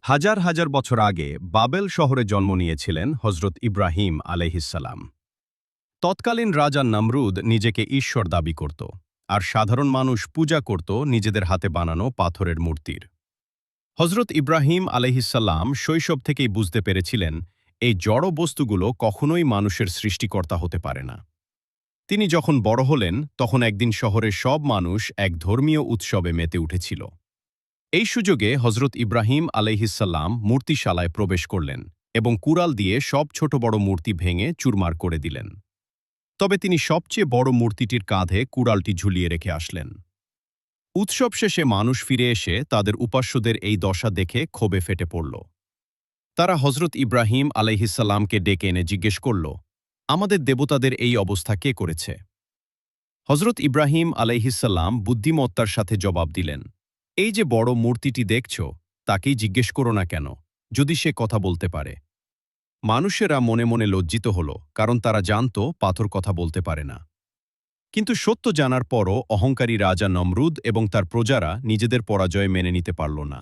হাজার হাজার বছর আগে বাবেল শহরে জন্ম নিয়েছিলেন হজরত ইব্রাহিম আলাইহিসসালাম। তৎকালীন রাজা নমরুদ নিজেকে ঈশ্বর দাবি করত, আর সাধারণ মানুষ পূজা করত নিজেদের হাতে বানানো পাথরের মূর্তির। হজরত ইব্রাহিম আলাইহিসসালাম শৈশব থেকেই বুঝতে পেরেছিলেন এই জড় বস্তুগুলো কখনোই মানুষের সৃষ্টিকর্তা হতে পারে না। তিনি যখন বড় হলেন তখন একদিন শহরের সব মানুষ এক ধর্মীয় উৎসবে মেতে উঠেছিল। এই সুযোগে হজরত ইব্রাহিম আলাইহিসসালাম মূর্তিশালায় প্রবেশ করলেন এবং কুড়াল দিয়ে সব ছোট বড় মূর্তি ভেঙে চুরমার করে দিলেন। তবে তিনি সবচেয়ে বড় মূর্তিটির কাঁধে কুড়ালটি ঝুলিয়ে রেখে আসলেন। উৎসব শেষে মানুষ ফিরে এসে তাদের উপাস্যদের এই দশা দেখে ক্ষোভে ফেটে পড়ল। তারা হজরত ইব্রাহিম আলাইহিসসালামকে ডেকে এনে জিজ্ঞেস করল, আমাদের দেবতাদের এই অবস্থা কে করেছে? হজরত ইব্রাহিম আলাইহিসসালাম বুদ্ধিমত্তার সাথে জবাব দিলেন, এই যে বড় মূর্তিটি দেখছ, তাকেই জিজ্ঞেস করো না কেন, যদি সে কথা বলতে পারে। মানুষেরা মনে মনে লজ্জিত হল, কারণ তারা জানত পাথর কথা বলতে পারে না। কিন্তু সত্য জানার পরও অহংকারী রাজা নমরুদ এবং তার প্রজারা নিজেদের পরাজয় মেনে নিতে পারল না।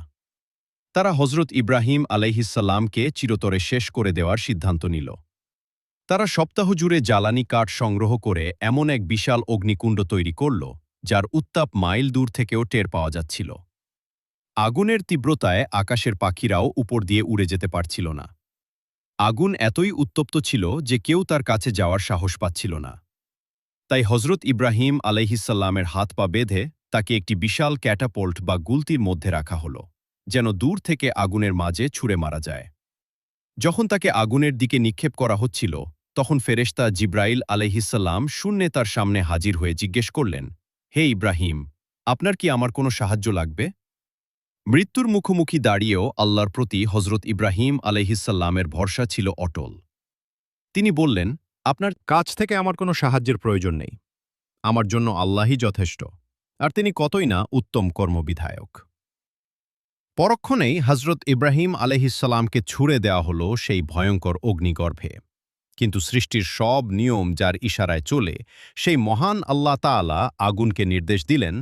তারা হজরত ইব্রাহিম আলাইহিসসালামকে চিরতরে শেষ করে দেওয়ার সিদ্ধান্ত নিল। তারা সপ্তাহ জুড়ে জ্বালানি কাঠ সংগ্রহ করে এমন এক বিশাল অগ্নিকুণ্ড তৈরি করল, যার উত্তাপ মাইল দূর থেকেও টের পাওয়া যাচ্ছিল। আগুনের তীব্রতায় আকাশের পাখিরাও উপর দিয়ে উড়ে যেতে পারছিল না। আগুন এতই উত্তপ্ত ছিল যে কেউ তার কাছে যাওয়ার সাহস পাচ্ছিল না। তাই হজরত ইব্রাহিম আলাইহিসসালামের হাত পা বেঁধে তাকে একটি বিশাল ক্যাটাপোল্ট বা গুলতির মধ্যে রাখা হল, যেন দূর থেকে আগুনের মাঝে ছুঁড়ে মারা যায়। যখন তাকে আগুনের দিকে নিক্ষেপ করা হচ্ছিল, তখন ফেরেশতা জিব্রাইল আলাইহিসসালাম শূন্যে তার সামনে হাজির হয়ে জিজ্ঞেস করলেন, হে ইব্রাহিম, আপনার কি আমার কোনো সাহায্য লাগবে? মৃত্যুর মুখোমুখি দাঁড়িয়েও আল্লাহর প্রতি হজরত ইব্রাহিম আলাইহিসসালামের ভরসা ছিল অটল। তিনি বললেন, আপনার কাছ থেকে আমার কোনো সাহায্যের প্রয়োজন নেই। আমার জন্য আল্লাহই যথেষ্ট, আর তিনি কতই না উত্তম কর্মবিধায়ক। পরক্ষণেই হজরত ইব্রাহিম আলাইহিসসালামকে ছুঁড়ে দেওয়া হল সেই ভয়ঙ্কর অগ্নিগর্ভে। কিন্তু সৃষ্টির সব নিয়ম যার ইশারায় চলে, সেই মহান আল্লাহ তাআলা আগুনকে নির্দেশ দিলেন,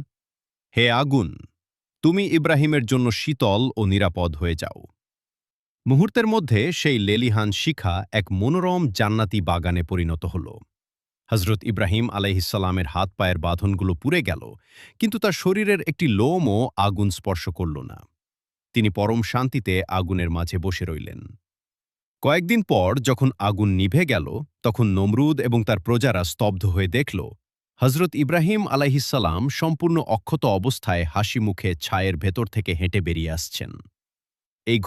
হে আগুন, তুমি ইব্রাহিমের জন্য শীতল ও নিরাপদ হয়ে যাও। মুহূর্তের মধ্যে সেই লেলিহান শিখা এক মনোরম জান্নাতি বাগানে পরিণত হল। হজরত ইব্রাহিম আলাইহিসসালামের হাত পায়ের বাঁধনগুলো পুড়ে গেল, কিন্তু তার শরীরের একটি লোমও আগুন স্পর্শ করল না। তিনি পরম শান্তিতে আগুনের মাঝে বসে রইলেন। কয়েকদিন পর যখন আগুন নিভে গেল, তখন নমরুদ এবং তার প্রজারা স্তব্ধ হয়ে দেখল হজরত ইব্রাহিম আলাইহিসসালাম সম্পূর্ণ অক্ষত অবস্থায় হাসি মুখে ছায়ের ভেতর থেকে হেঁটে বেরিয়ে আসছেন। এই